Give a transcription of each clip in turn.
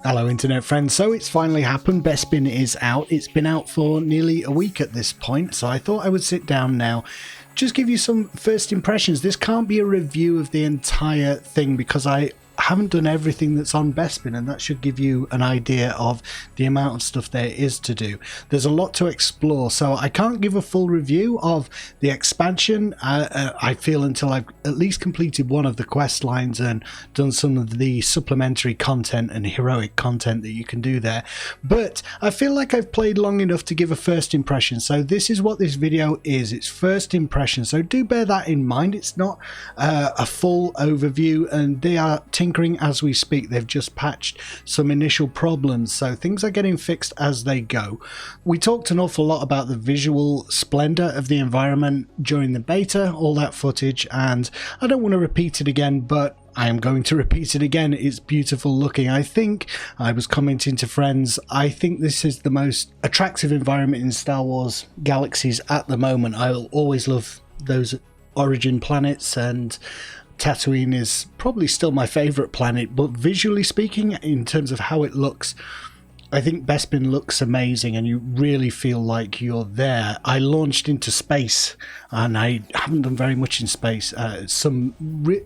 Hello internet friends, so it's finally happened. Bespin is out. It's been out for nearly a week at this point, so I thought I would sit down now, just give you some first impressions. This can't be a review of the entire thing because I haven't done everything that's on Bespin, and that should give you an idea of the amount of stuff there is to do. There's a lot to explore, so I can't give a full review of the expansion, I feel, until I've at least completed one of the quest lines and done some of the supplementary content and heroic content that you can do there. But I feel like I've played long enough to give a first impression, so this is what this video is. It's first impression, so do bear that in mind. It's not a full overview, and they are tinkering as we speak. They've just patched some initial problems, so things are getting fixed as they go. We talked an awful lot about the visual splendor of the environment during the beta, all that footage, and I don't want to repeat it again, but I am going to repeat it again. It's beautiful looking. I think I was commenting to friends, I think this is the most attractive environment in Star Wars Galaxies at the moment. I'll always love those origin planets, and Tatooine is probably still my favorite planet, but visually speaking, in terms of how it looks, I think Bespin looks amazing and you really feel like you're there. I launched into space and I haven't done very much in space. Some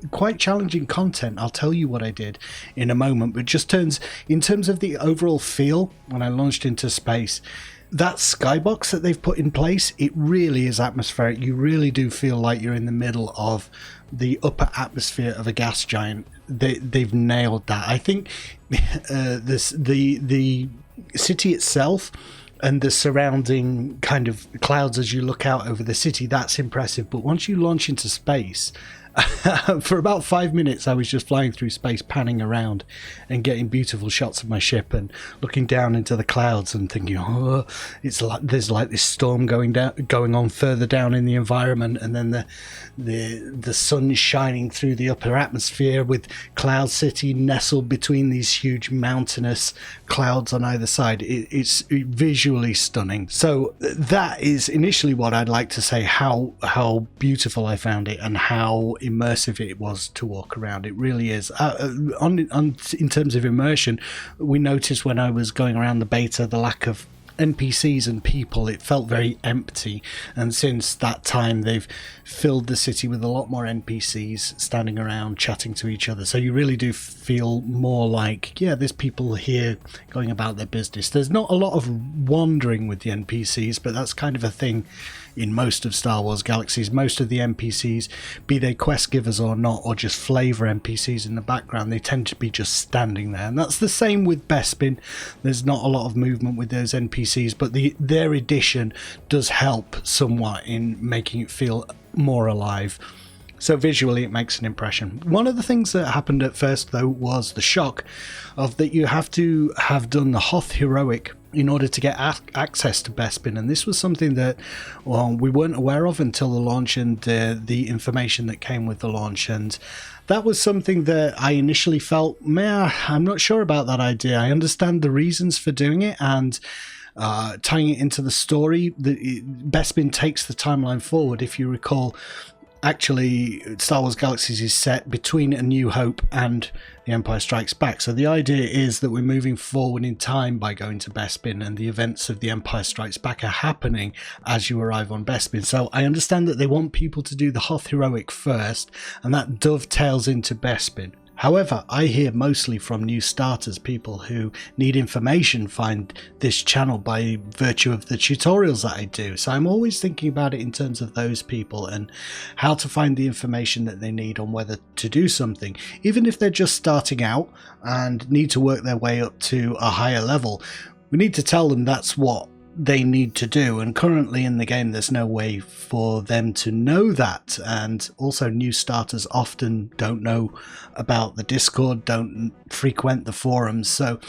quite challenging content. I'll tell you what I did in a moment, but just in terms of the overall feel when I launched into space, that skybox that they've put in place, it really is atmospheric. You really do feel like you're in the middle of the upper atmosphere of a gas giant. They've nailed that. I think the city itself and the surrounding kind of clouds as you look out over the city, that's impressive. But once you launch into space, for about 5 minutes I was just flying through space, panning around and getting beautiful shots of my ship and looking down into the clouds and thinking, oh, it's like there's like this storm going on further down in the environment, and then the sun shining through the upper atmosphere with Cloud City nestled between these huge mountainous clouds on either side. It's visually stunning. So that is initially what I'd like to say, how beautiful I found it and how immersive it was to walk around. It really is. In terms of immersion, we noticed when I was going around the beta the lack of NPCs and people. It felt very empty, and since that time they've filled the city with a lot more NPCs standing around chatting to each other, so you really do feel more like, yeah, there's people here going about their business. There's not a lot of wandering with the NPCs, but that's kind of a thing in most of Star Wars Galaxies. Most of the NPCs, be they quest givers or not, or just flavor NPCs in the background, they tend to be just standing there, and that's the same with Bespin. There's not a lot of movement with those NPCs, but their addition does help somewhat in making it feel more alive. So visually it makes an impression. One of the things that happened at first though was the shock of that you have to have done the Hoth heroic in order to get access to Bespin, and this was something that, well, we weren't aware of until the launch and the information that came with the launch, and that was something that I initially felt, meh, I'm not sure about that idea. I understand the reasons for doing it, and tying it into the story, Bespin takes the timeline forward. If you recall, actually Star Wars Galaxies is set between A New Hope and The Empire Strikes Back, so the idea is that we're moving forward in time by going to Bespin, and the events of The Empire Strikes Back are happening as you arrive on Bespin. So I understand that they want people to do the Hoth heroic first, and that dovetails into Bespin. However, I hear mostly from new starters, people who need information find this channel by virtue of the tutorials that I do. So I'm always thinking about it in terms of those people and how to find the information that they need on whether to do something. Even if they're just starting out and need to work their way up to a higher level, we need to tell them that's what they need to do, and currently in the game there's no way for them to know that. And also new starters often don't know about the Discord, don't frequent the forums, so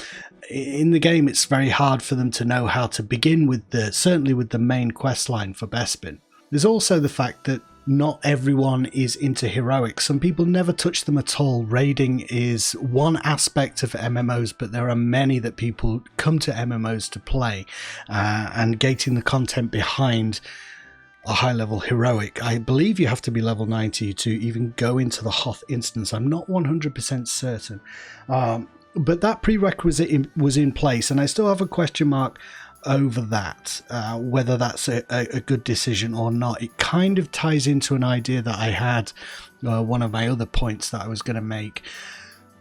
in the game it's very hard for them to know how to begin with certainly with the main quest line for Bespin. There's also the fact that not everyone is into heroics. Some people never touch them at all. Raiding is one aspect of MMOs, but there are many that people come to MMOs to play, and gating the content behind a high level heroic. I believe you have to be level 90 to even go into the Hoth instance. I'm not 100% certain. But that prerequisite was in place, and I still have a question mark over that, whether that's a good decision or not. It kind of ties into an idea that I had, one of my other points that I was going to make,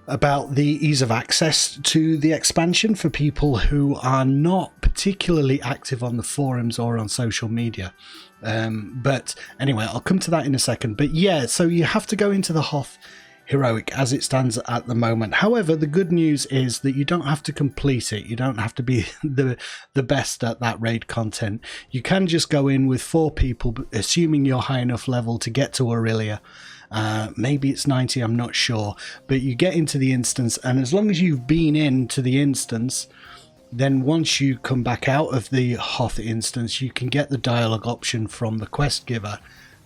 about the ease of access to the expansion for people who are not particularly active on the forums or on social media. But anyway, I'll come to that in a second. But yeah, so you have to go into the Hoth Heroic as it stands at the moment. However, the good news is that you don't have to complete it. You don't have to be the best at that raid content. You can just go in with 4 people, assuming you're high enough level to get to Aurelia. Maybe it's 90, I'm not sure, but you get into the instance, and as long as you've been into the instance, then once you come back out of the Hoth instance, you can get the dialogue option from the quest giver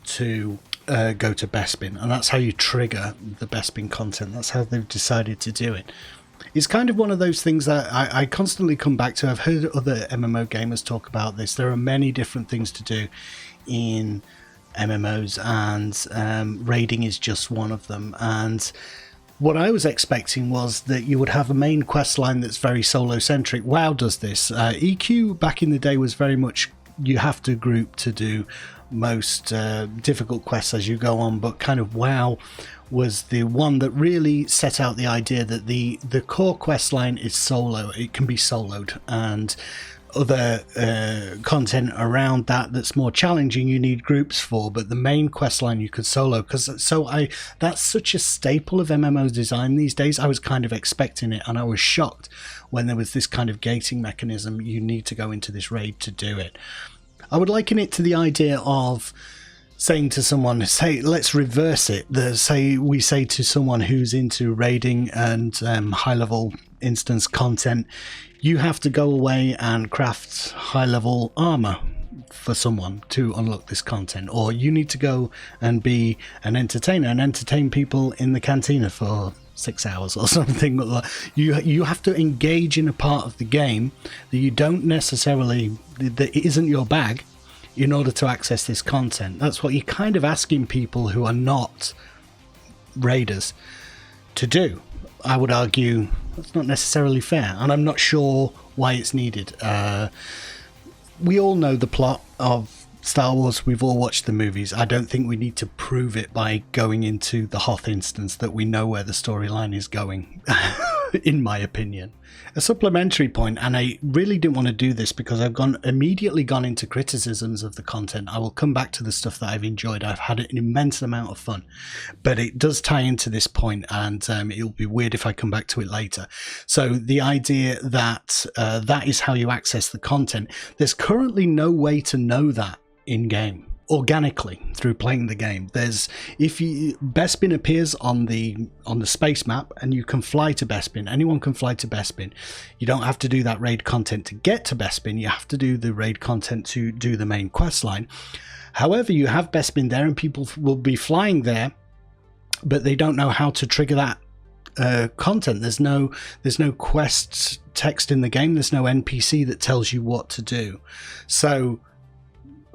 to go to Bespin, and that's how you trigger the Bespin content. That's how they've decided to do it. It's kind of one of those things that I constantly come back to. I've heard other MMO gamers talk about this. There are many different things to do in MMOs, and raiding is just one of them. And what I was expecting was that you would have a main quest line that's very solo centric. WoW does this. EQ back in the day was very much you have to group to do most difficult quests as you go on, but kind of WoW was the one that really set out the idea that the core quest line is solo. It can be soloed, and other content around that's more challenging you need groups for, but the main quest line you could solo. That's such a staple of MMO design these days. I was kind of expecting it, and I was shocked when there was this kind of gating mechanism. You need to go into this raid to do it. I would liken it to the idea of saying to someone, say, let's reverse it. We say to someone who's into raiding and high level instance content, you have to go away and craft high level armor for someone to unlock this content, or you need to go and be an entertainer and entertain people in the cantina for 6 hours or something. You have to engage in a part of the game that you don't necessarily, that isn't your bag, in order to access this content. That's what you're kind of asking people who are not raiders to do. I would argue that's not necessarily fair, and I'm not sure why it's needed. We all know the plot of Star Wars. We've all watched the movies. I don't think we need to prove it by going into the Hoth instance that we know where the storyline is going, in my opinion. A supplementary point, and I really didn't want to do this because I've immediately gone into criticisms of the content. I will come back to the stuff that I've enjoyed. I've had an immense amount of fun, but it does tie into this point, and it'll be weird if I come back to it later. So the idea that that is how you access the content, there's currently no way to know that in game organically through playing the game. Bespin appears on the space map, and you can fly to Bespin. Anyone can fly to Bespin. You don't have to do that raid content to get to Bespin. You have to do the raid content to do the main quest line. However, you have Bespin there, and people will be flying there, but they don't know how to trigger that content. There's no quest text in the game. There's no NPC that tells you what to do. So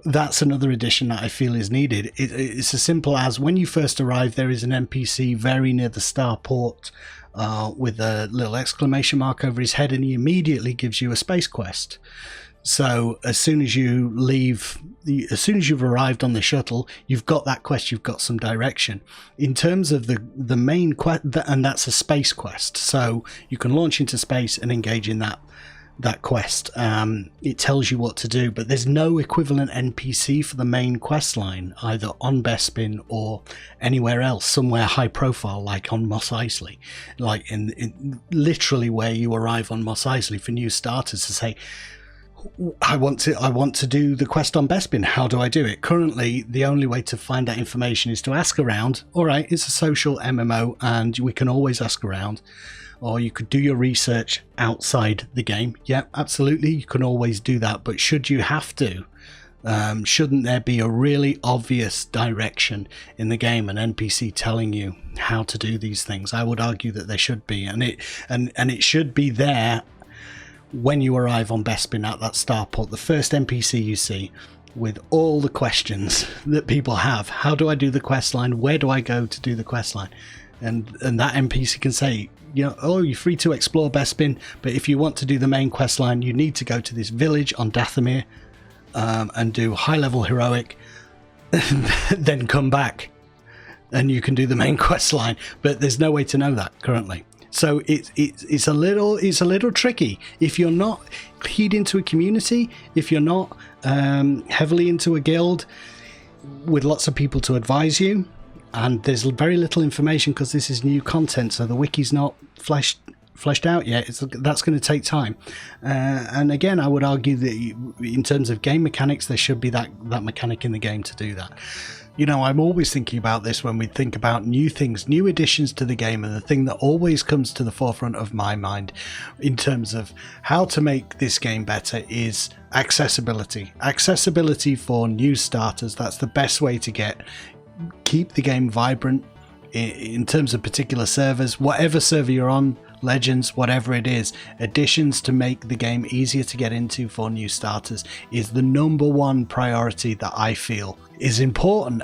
that's another addition that I feel is needed. It's as simple as when you first arrive, there is an NPC very near the starport with a little exclamation mark over his head, and he immediately gives you a space quest. So as soon as you leave, as soon as you've arrived on the shuttle, you've got that quest, you've got some direction. In terms of the main quest, and that's a space quest, so you can launch into space and engage in that quest. It tells you what to do, but there's no equivalent NPC for the main quest line, either on Bespin or anywhere else, somewhere high profile, like on Mos Eisley, like in literally where you arrive on Mos Eisley for new starters to say, I want to do the quest on Bespin. How do I do it? Currently, the only way to find that information is to ask around. All right, it's a social MMO, and we can always ask around. Or you could do your research outside the game. Yeah, absolutely, you can always do that. But should you have to? Shouldn't there be a really obvious direction in the game, an NPC telling you how to do these things? I would argue that there should be, and it should be there when you arrive on Bespin at that starport. The first NPC you see with all the questions that people have. How do I do the quest line? Where do I go to do the quest line? And that NPC can say, you know, oh, you're free to explore Bespin, but if you want to do the main quest line, you need to go to this village on Dathomir and do high-level heroic, then come back, and you can do the main quest line. But there's no way to know that currently. So it's a little tricky if you're not keyed into a community, if you're not heavily into a guild with lots of people to advise you, and there's very little information because this is new content, so the wiki's not fleshed out yet. That's going to take time, and again, I would argue that in terms of game mechanics, there should be that mechanic in the game to do that. You know, I'm always thinking about this when we think about new things, new additions to the game, and the thing that always comes to the forefront of my mind in terms of how to make this game better is accessibility. Accessibility for new starters. That's the best way to keep the game vibrant in terms of particular servers. Whatever server you're on, Legends, whatever it is, additions to make the game easier to get into for new starters is the #1 priority that I feel is important.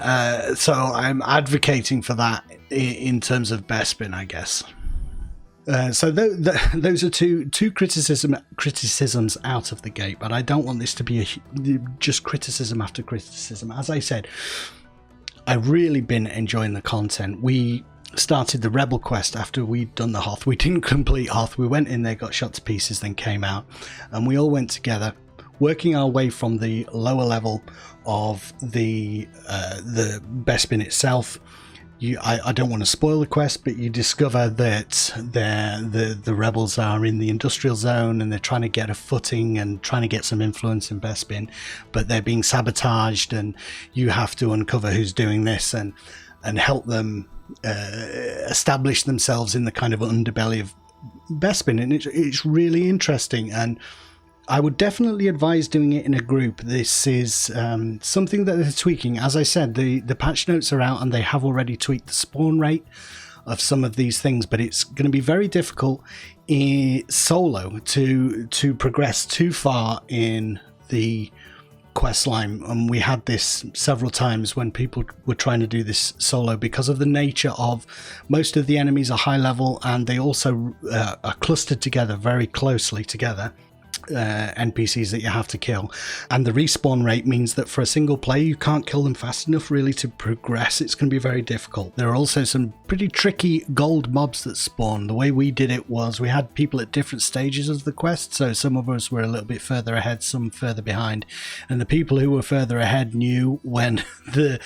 So I'm advocating for that in terms of Bespin, I guess. So those are two criticisms out of the gate, but I don't want this to be just criticism after criticism. As I said, I've really been enjoying the content. We started the Rebel quest after we'd done the Hoth. We didn't complete Hoth. We went in there, got shot to pieces, then came out, and we all went together, working our way from the lower level of the Bespin itself. I don't want to spoil the quest, but you discover that the rebels are in the industrial zone and they're trying to get a footing and trying to get some influence in Bespin, but they're being sabotaged, and you have to uncover who's doing this and help them establish themselves in the kind of underbelly of Bespin. And it's really interesting, and I would definitely advise doing it in a group. This is something that they're tweaking. As I said, the patch notes are out and they have already tweaked the spawn rate of some of these things, but it's going to be very difficult in solo to progress too far in the quest line. And we had this several times when people were trying to do this solo, because of the nature of most of the enemies are high level, and they also are clustered together very closely together. NPCs that you have to kill, and the respawn rate means that for a single player you can't kill them fast enough really to progress. It's going to be very difficult. There are also some pretty tricky gold mobs that spawn. The way we did it was we had people at different stages of the quest, so some of us were a little bit further ahead, some further behind, and the people who were further ahead knew when the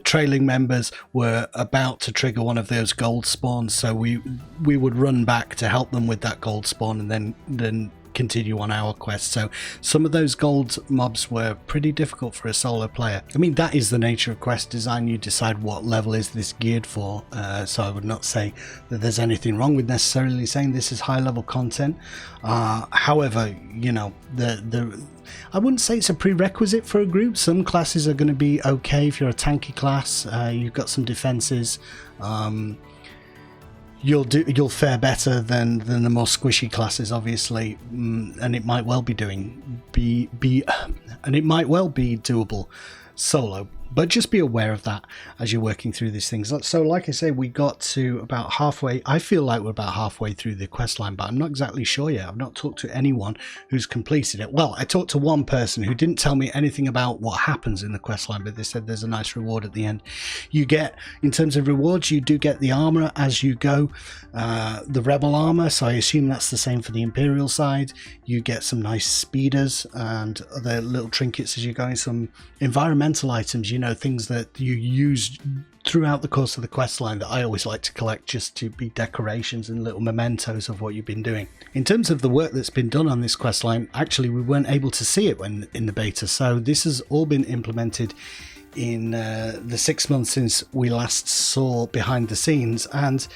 trailing members were about to trigger one of those gold spawns, so we would run back to help them with that gold spawn and then continue on our quest. So some of those gold mobs were pretty difficult for a solo player. I mean, that is the nature of quest design. You decide what level is this geared for, so I would not say that there's anything wrong with necessarily saying this is high level content. However, you know, I wouldn't say it's a prerequisite for a group. Some classes are going to be okay. If you're a tanky class, you've got some defenses, you'll fare better than the more squishy classes, obviously, and it might well be doable solo. But just be aware of that as you're working through these things. So like I say, we got to about halfway. I feel like we're about halfway through the quest line, but I'm not exactly sure yet. I've not talked to anyone who's completed it. Well, I talked to one person who didn't tell me anything about what happens in the quest line, but they said there's a nice reward at the end. You get, in terms of rewards, you do get the armor as you go, the rebel armor, so I assume that's the same for the Imperial side. You get some nice speeders and other little trinkets as you're going, some environmental items, you know, things that you use throughout the course of the quest line that I always like to collect just to be decorations and little mementos of what you've been doing. In terms of the work that's been done on this quest line, actually we weren't able to see it when in the beta, so this has all been implemented in the 6 months since we last saw behind the scenes, and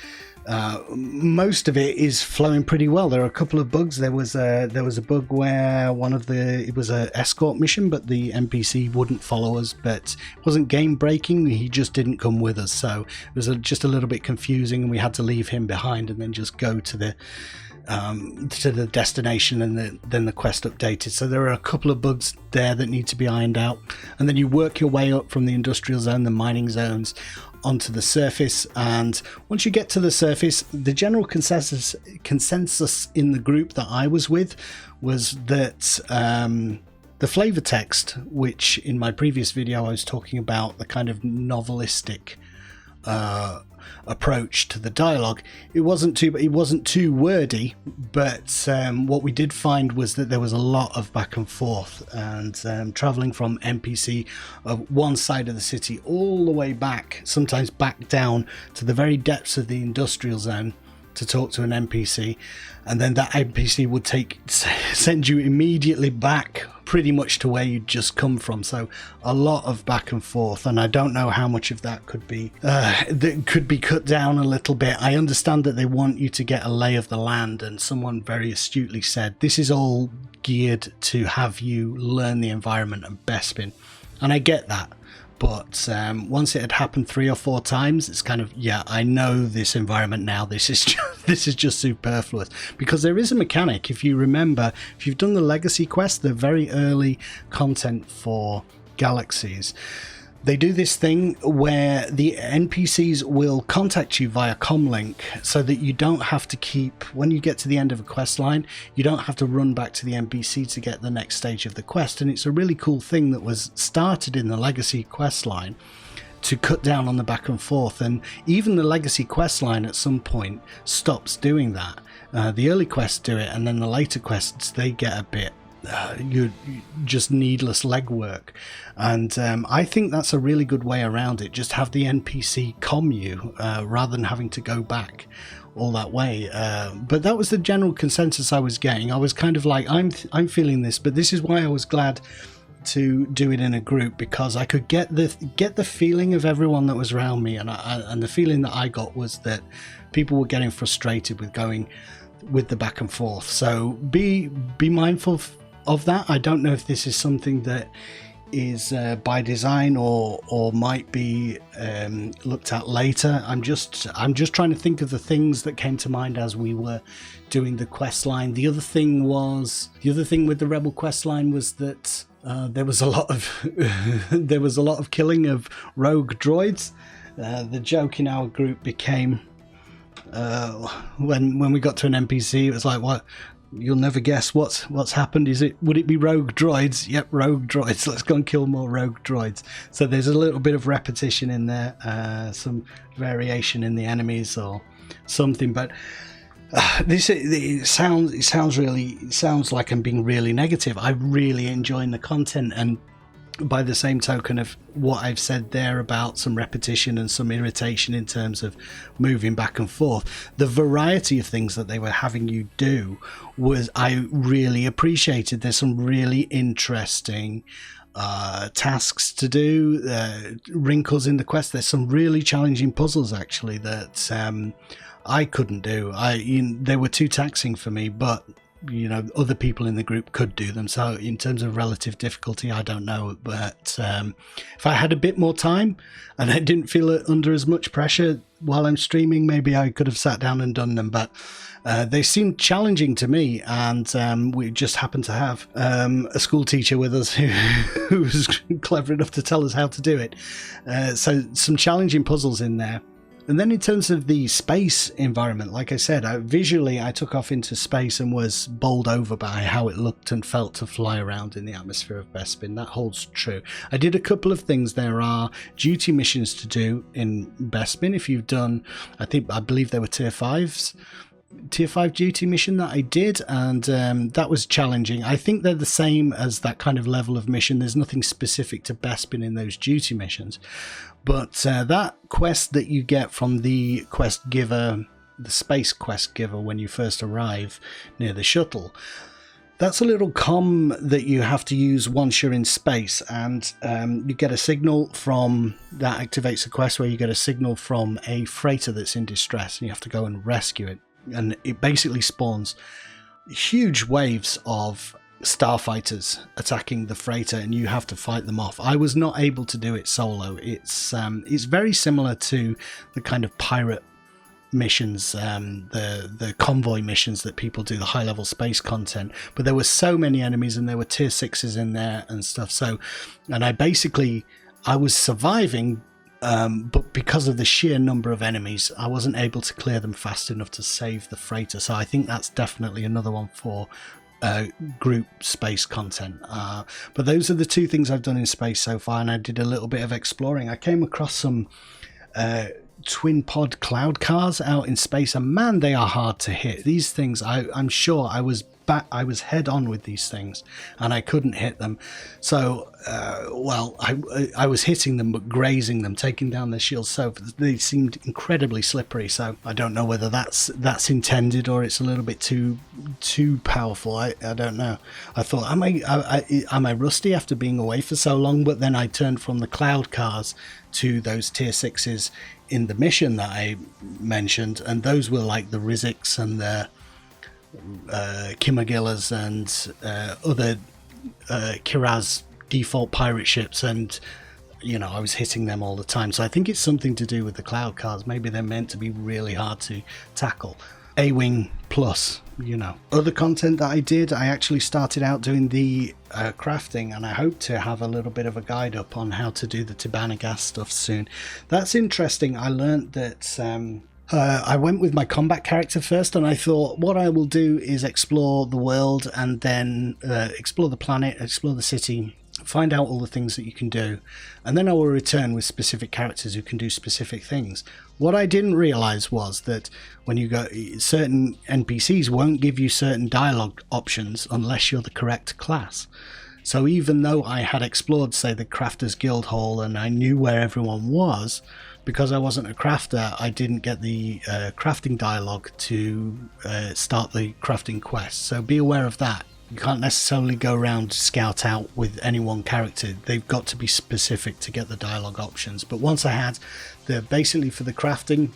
most of it is flowing pretty well. There are a couple of bugs. There was a bug where it was an escort mission, but the NPC wouldn't follow us, but it wasn't game breaking. He just didn't come with us, so it was just a little bit confusing, and we had to leave him behind and then just go to to the destination, and then the quest updated. So there are a couple of bugs there that need to be ironed out, and then you work your way up from the industrial zone, the mining zones, onto the surface. And once you get to the surface, the general consensus in the group that I was with was that the flavor text, which in my previous video I was talking about the kind of novelistic approach to the dialogue, it wasn't too wordy, but what we did find was that there was a lot of back and forth, and traveling from NPC of one side of the city all the way back, sometimes back down to the very depths of the industrial zone to talk to an NPC, and then that NPC would send you immediately back pretty much to where you'd just come from. So a lot of back and forth, and I don't know how much of that could be cut down a little bit. I understand that they want you to get a lay of the land, and someone very astutely said this is all geared to have you learn the environment of Bespin, and I get that. But once it had happened 3 or 4 times, it's kind of, yeah, I know this environment now. This is just superfluous, because there is a mechanic. If you remember, if you've done the legacy quest, the very early content for Galaxies, they do this thing where the NPCs will contact you via comlink, so that you don't have to keep, when you get to the end of a quest line, you don't have to run back to the NPC to get the next stage of the quest. And it's a really cool thing that was started in the legacy quest line to cut down on the back and forth. And even the legacy quest line at some point stops doing that. The early quests do it, and then the later quests, they get a bit you just needless legwork, and I think that's a really good way around it. Just have the NPC comm you rather than having to go back all that way. But that was the general consensus I was getting. I was kind of like, I'm feeling this, but this is why I was glad to do it in a group, because I could get the feeling of everyone that was around me, and the feeling that I got was that people were getting frustrated with going with the back and forth. So be mindful of that. I don't know if this is something that is by design or might be looked at later. I'm just trying to think of the things that came to mind as we were doing the quest line. The other thing with the Rebel quest line was that there was a lot of killing of rogue droids. The joke in our group became when we got to an NPC, it was like, what? You'll never guess what's happened. Would it be rogue droids? Yep, rogue droids. Let's go and kill more rogue droids. So there's a little bit of repetition in there, some variation in the enemies or something. But it sounds like I'm being really negative. I'm really enjoying the content, and by the same token of what I've said there about some repetition and some irritation in terms of moving back and forth, the variety of things that they were having you do was, I really appreciated. There's some really interesting tasks to do, wrinkles in the quest. There's some really challenging puzzles actually that I couldn't do. They were too taxing for me, but other people in the group could do them. So in terms of relative difficulty, I don't know, but if I had a bit more time and I didn't feel under as much pressure while I'm streaming, maybe I could have sat down and done them. But they seemed challenging to me, and we just happened to have a school teacher with us who was clever enough to tell us how to do it. So some challenging puzzles in there. And then in terms of the space environment, like I said, visually I took off into space and was bowled over by how it looked and felt to fly around in the atmosphere of Bespin. That holds true. I did a couple of things. There are duty missions to do in Bespin. If you've done, I believe they were tier 5s. Tier 5 duty mission that I did, and that was challenging. I think they're the same as that kind of level of mission. There's nothing specific to Bespin in those duty missions, but that quest that you get from the quest giver, the space quest giver, when you first arrive near the shuttle, that's a little comm that you have to use once you're in space, and you get a signal from that activates a quest where you get a signal from a freighter that's in distress, and you have to go and rescue it. And it basically spawns huge waves of starfighters attacking the freighter, and you have to fight them off. I was not able to do it solo. It's very similar to the kind of pirate missions, the convoy missions that people do, the high level space content. But there were so many enemies, and there were tier 6s in there and stuff. So, and I was surviving, but because of the sheer number of enemies, I wasn't able to clear them fast enough to save the freighter. So I think that's definitely another one for group space content. But those are the two things I've done in space so far, and I did a little bit of exploring. I came across some twin pod cloud cars out in space, and man, they are hard to hit. These things, I'm sure I was head on with these things and I couldn't hit them. So well, I was hitting them but grazing them, taking down their shields, so they seemed incredibly slippery. So I don't know whether that's intended or it's a little bit too powerful. I don't know. I thought, am I rusty after being away for so long? But then I turned from the cloud cars to those tier 6s in the mission that I mentioned, and those were like the Rizziks and the Kimagillas and other Kiraz default pirate ships, and you know, I was hitting them all the time. So I think it's something to do with the cloud cars. Maybe they're meant to be really hard to tackle. A-Wing plus, you know. Other content that I did, I actually started out doing the crafting, and I hope to have a little bit of a guide up on how to do the Tibanagast stuff soon. That's interesting. I learned that I went with my combat character first, and I thought what I will do is explore the world and then explore the planet, explore the city, find out all the things that you can do, and then I will return with specific characters who can do specific things. What I didn't realize was that when you go, certain NPCs won't give you certain dialogue options unless you're the correct class. So even though I had explored, say, the Crafters Guild Hall, and I knew where everyone was, because I wasn't a crafter, I didn't get the crafting dialogue to start the crafting quest. So be aware of that. You can't necessarily go around scout out with any one character. They've got to be specific to get the dialogue options. But once I had basically for the crafting,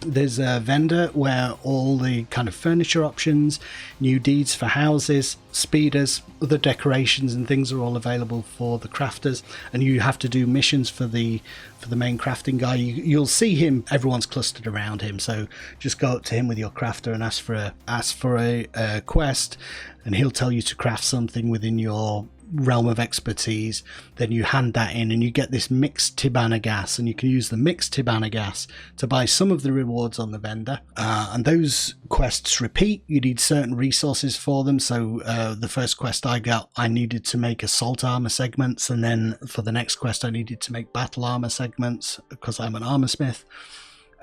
there's a vendor where all the kind of furniture options, new deeds for houses, speeders, other decorations and things are all available for the crafters, and you have to do missions for the main crafting guy. You'll see him, everyone's clustered around him, so just go up to him with your crafter and ask for a quest, and he'll tell you to craft something within your realm of expertise. Then you hand that in and you get this mixed Tibanagast, and you can use the mixed Tibanagast to buy some of the rewards on the vendor, and those quests repeat. You need certain resources for them. So the first quest I got, I needed to make assault armor segments, and then for the next quest I needed to make battle armor segments because I'm an armor smith.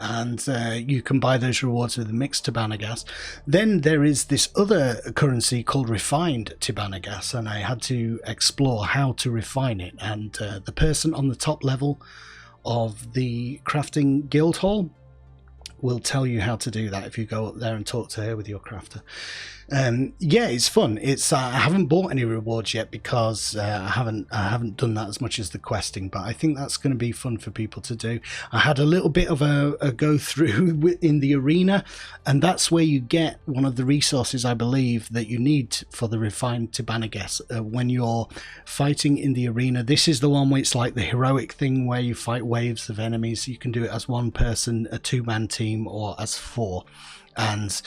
And you can buy those rewards with the mixed Tibanagast. Then there is this other currency called refined Tibanagast, and I had to explore how to refine it. And the person on the top level of the crafting guild hall will tell you how to do that if you go up there and talk to her with your crafter. Yeah, it's fun. It's I haven't bought any rewards yet because I haven't done that as much as the questing, but I think that's going to be fun for people to do. I had a little bit of a go through in the arena, and that's where you get one of the resources I believe that you need for the refined Tibanagast when you're fighting in the arena. This is the one where it's like the heroic thing where you fight waves of enemies. You can do it as one person, a two-man team, or as four, and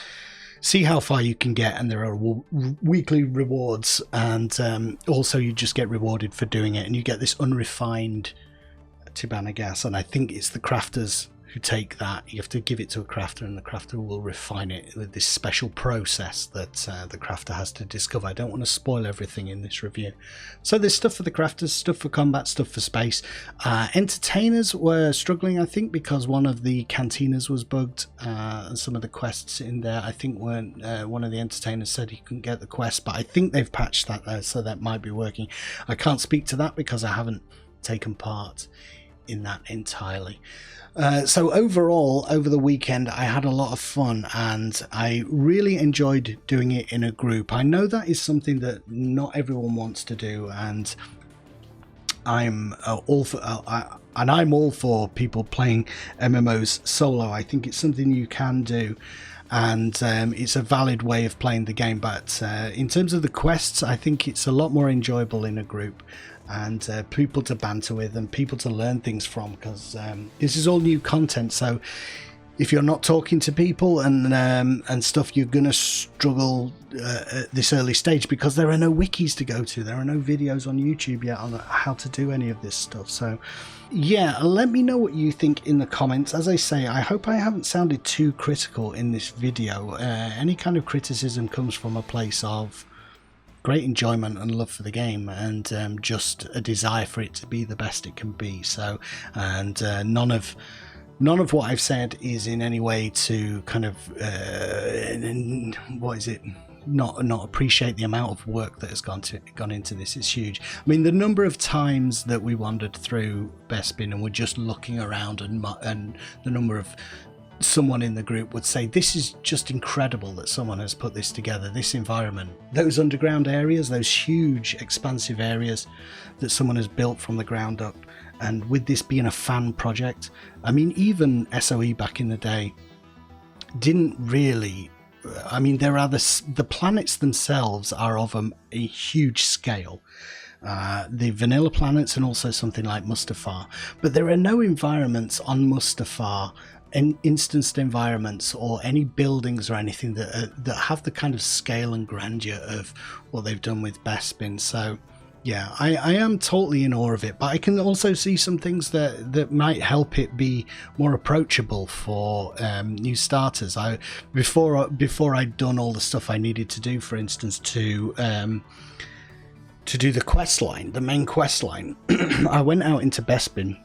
see how far you can get. And there are weekly rewards, and also you just get rewarded for doing it, and you get this unrefined Tibanagast, and I think it's the crafters who take that. You have to give it to a crafter, and the crafter will refine it with this special process that the crafter has to discover. I don't want to spoil everything in this review. So there's stuff for the crafters, stuff for combat, stuff for space. Entertainers were struggling, I think, because one of the cantinas was bugged, and some of the quests in there I think weren't. One of the entertainers said he couldn't get the quest, but I think they've patched that, so that might be working. I can't speak to that because I haven't taken part in that entirely. So overall, over the weekend, I had a lot of fun, and I really enjoyed doing it in a group. I know that is something that not everyone wants to do, and I'm all for people playing MMOs solo. I think it's something you can do, and it's a valid way of playing the game. But in terms of the quests, I think it's a lot more enjoyable in a group, and people to banter with and people to learn things from, because this is all new content. So if you're not talking to people and stuff, you're gonna struggle at this early stage, because there are no wikis to go to, there are no videos on YouTube yet on how to do any of this stuff. So yeah, let me know what you think in the comments. As I say, I hope I haven't sounded too critical in this video. Any kind of criticism comes from a place of great enjoyment and love for the game, and just a desire for it to be the best it can be. So, and none of what I've said is in any way to kind of not appreciate the amount of work that has gone into this. It's huge. I mean, the number of times that we wandered through Bespin and we're just looking around, and the number of someone in the group would say, this is just incredible that someone has put this together, this environment, those underground areas, those huge expansive areas that someone has built from the ground up. And with this being a fan project, I mean, even SOE back in the day didn't really, I mean, there are the planets themselves are of a huge scale. The vanilla planets and also something like Mustafar, but there are no environments on Mustafar, instanced environments or any buildings or anything that have the kind of scale and grandeur of what they've done with Bespin. So yeah, I am totally in awe of it, but I can also see some things that might help it be more approachable for new starters. Before I'd done all the stuff I needed to do, for instance, to do the quest line, the main quest line, I went out into Bespin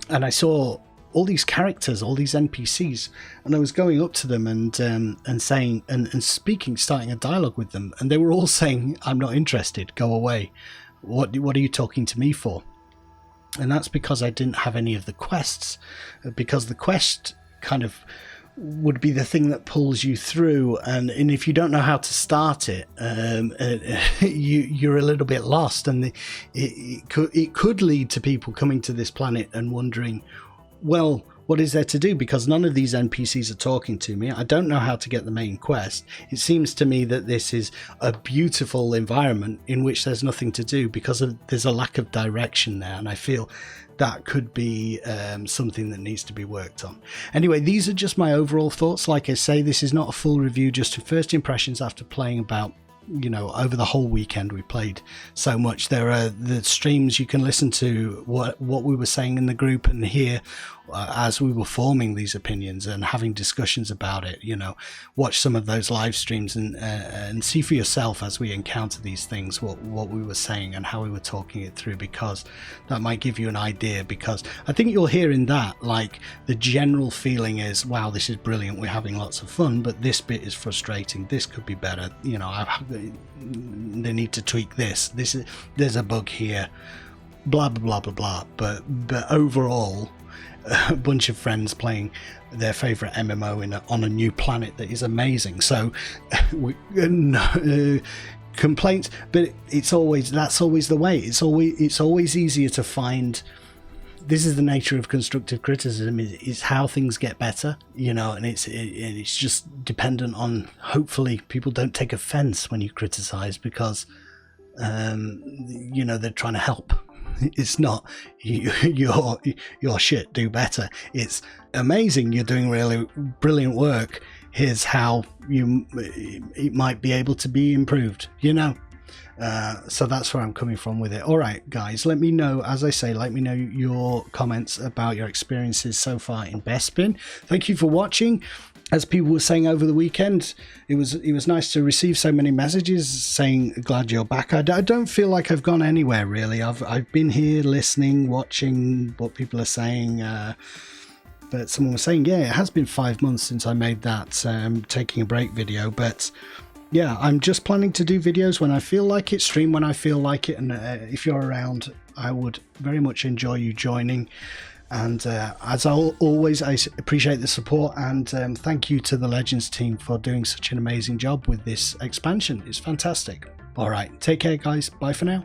and I saw all these characters, all these NPCs, and I was going up to them and saying and speaking, starting a dialogue with them, and they were all saying, "I'm not interested. Go away. What are you talking to me for?" And that's because I didn't have any of the quests, because the quest kind of would be the thing that pulls you through, and if you don't know how to start it, you're a little bit lost, and it could lead to people coming to this planet and wondering, well, what is there to do? Because none of these NPCs are talking to me. I don't know how to get the main quest. It seems to me that this is a beautiful environment in which there's nothing to do because there's a lack of direction there, and I feel that could be something that needs to be worked on. Anyway, these are just my overall thoughts. Like I say, this is not a full review, just first impressions after playing about, you know, over the whole weekend. We played so much. There are the streams you can listen to what we were saying in the group and hear as we were forming these opinions and having discussions about it. You know, watch some of those live streams and see for yourself as we encounter these things what we were saying and how we were talking it through, because that might give you an idea. Because I think you'll hear in that, like, the general feeling is, wow, this is brilliant, we're having lots of fun, but this bit is frustrating, this could be better, you know, they need to tweak this, there's a bug here, blah blah blah blah blah. But overall, a bunch of friends playing their favorite MMO on a new planet that is amazing. So complaints, but that's always the way. It's always easier to find. This is the nature of constructive criticism, is how things get better, you know, and it's just dependent on, hopefully people don't take offense when you criticize, because you know, they're trying to help. It's not your shit, do better. It's amazing, you're doing really brilliant work, here's how it might be able to be improved, you know. So that's where I'm coming from with it. All right, guys, let me know, as I say, let me know your comments about your experiences so far in Bespin. Thank you for watching. As people were saying over the weekend, it was nice to receive so many messages saying glad you're back. I don't feel like I've gone anywhere really. I've been here listening, watching what people are saying. But someone was saying, yeah, it has been 5 months since I made that taking a break video. But yeah, I'm just planning to do videos when I feel like it, stream when I feel like it. And if you're around, I would very much enjoy you joining. And as always, I appreciate the support, and thank you to the Legends team for doing such an amazing job with this expansion. It's fantastic. All right, take care, guys. Bye for now.